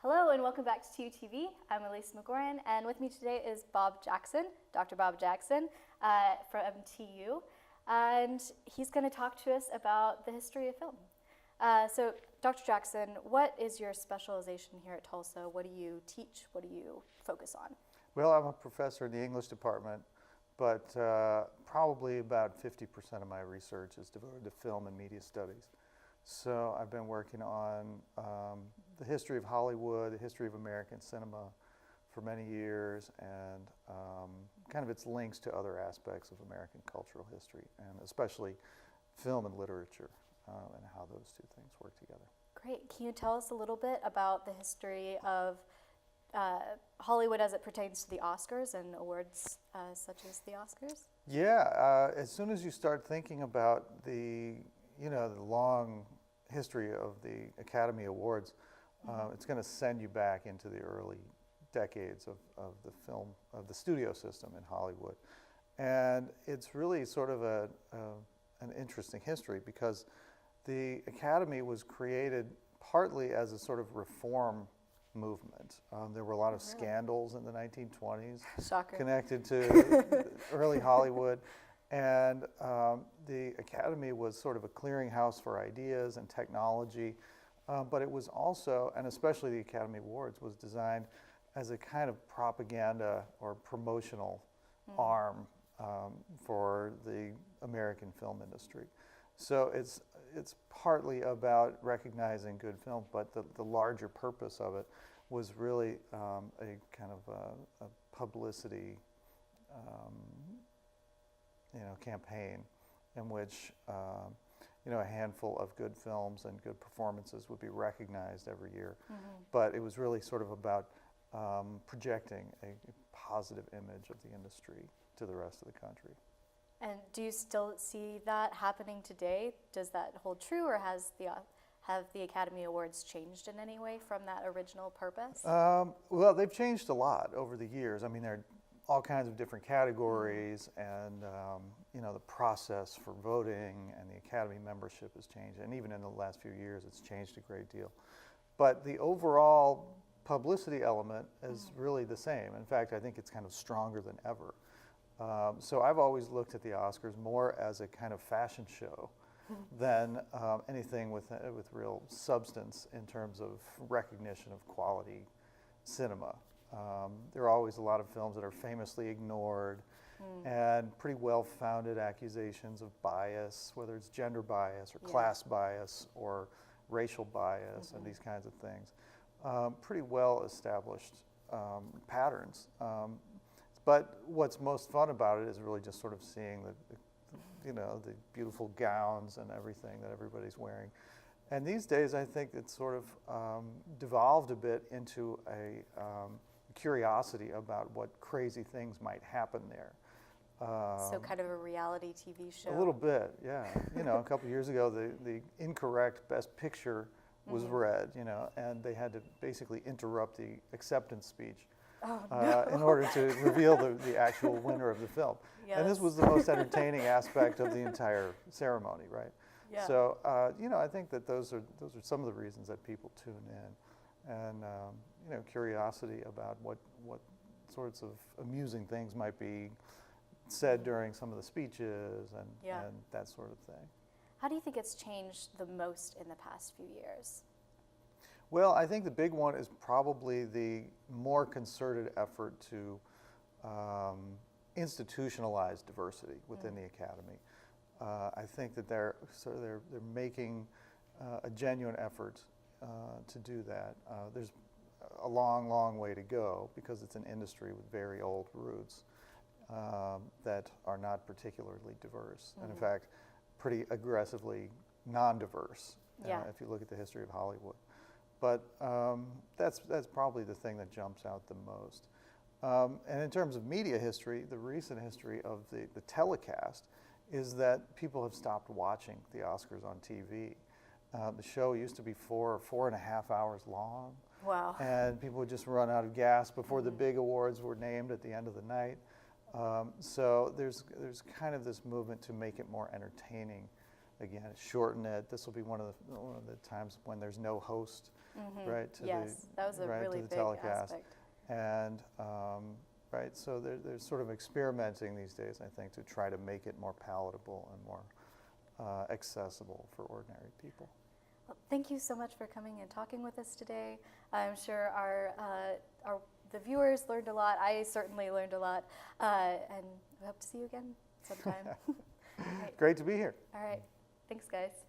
Hello and welcome back to TUTV. I'm Elise McGoran, and with me today is Bob Jackson, Dr. Bob Jackson from TU, and he's going to talk to us about the history of film. So, Dr. Jackson, what is your specialization here at Tulsa? What do you teach? What do you focus on? Well, I'm a professor in the English department, but probably about 50% of my research is devoted to film and media studies. So I've been working on the history of Hollywood, the history of American cinema for many years, and kind of its links to other aspects of American cultural history, and especially film and literature, and how those two things work together. Great. Can you tell us a little bit about the history of Hollywood as it pertains to the Oscars and awards such as the Oscars? Yeah, as soon as you start thinking about the long history of the Academy Awards, it's going to send you back into the early decades of the studio system in Hollywood. And it's really sort of an interesting history because the Academy was created partly as a sort of reform movement. There were a lot of scandals in the 1920s Shocker. connected to early Hollywood. And the Academy was sort of a clearinghouse for ideas and technology, but it was also, and especially the Academy Awards, was designed as a kind of propaganda or promotional arm for the American film industry. So it's partly about recognizing good film, but the larger purpose of it was really a kind of a publicity campaign in which a handful of good films and good performances would be recognized every year. But it was really sort of about projecting a positive image of the industry to the rest of the country. And do you still see that happening today? Does that hold true, or have the Academy Awards changed in any way from that original purpose? Well, they've changed a lot over the years. I mean, there are all kinds of different categories, and the process for voting and the Academy membership has changed. And even in the last few years, it's changed a great deal. But the overall publicity element is really the same. In fact, I think it's kind of stronger than ever. So I've always looked at the Oscars more as a kind of fashion show than anything with real substance in terms of recognition of quality cinema. There are always a lot of films that are famously ignored and pretty well-founded accusations of bias, whether it's gender bias or class bias or racial bias and these kinds of things. Pretty well-established patterns. But what's most fun about it is really just sort of seeing the beautiful gowns and everything that everybody's wearing. And these days, I think it's sort of devolved a bit into a curiosity about what crazy things might happen there. So kind of a reality TV show? A little bit, yeah. A couple years ago, the incorrect Best Picture was read, and they had to basically interrupt the acceptance speech. In order to reveal the actual winner of the film. Yes. And this was the most entertaining aspect of the entire ceremony, right? Yeah. So, I think that those are some of the reasons that people tune in, and curiosity about what sorts of amusing things might be said during some of the speeches and that sort of thing. How do you think it's changed the most in the past few years? Well, I think the big one is probably the more concerted effort to institutionalize diversity within the Academy. I think that they're making a genuine effort to do that. There's a long, long way to go because it's an industry with very old roots that are not particularly diverse, and in fact, pretty aggressively non-diverse if you look at the history of Hollywood. But that's probably the thing that jumps out the most. And in terms of media history, the recent history of the telecast is that people have stopped watching the Oscars on TV. The show used to be 4 or 4.5 hours long. Wow. And people would just run out of gas before the big awards were named at the end of the night. So there's kind of this movement to make it more entertaining. Again, shorten it. This will be one of the times when there's no host right? To yes, that was a right, really to the big telecast. aspect. And right, so they're sort of experimenting these days, I think, to try to make it more palatable and more accessible for ordinary people. Well, thank you so much for coming and talking with us today. I'm sure the viewers learned a lot. I certainly learned a lot, and I hope to see you again sometime. Great to be here. All right, thanks, guys.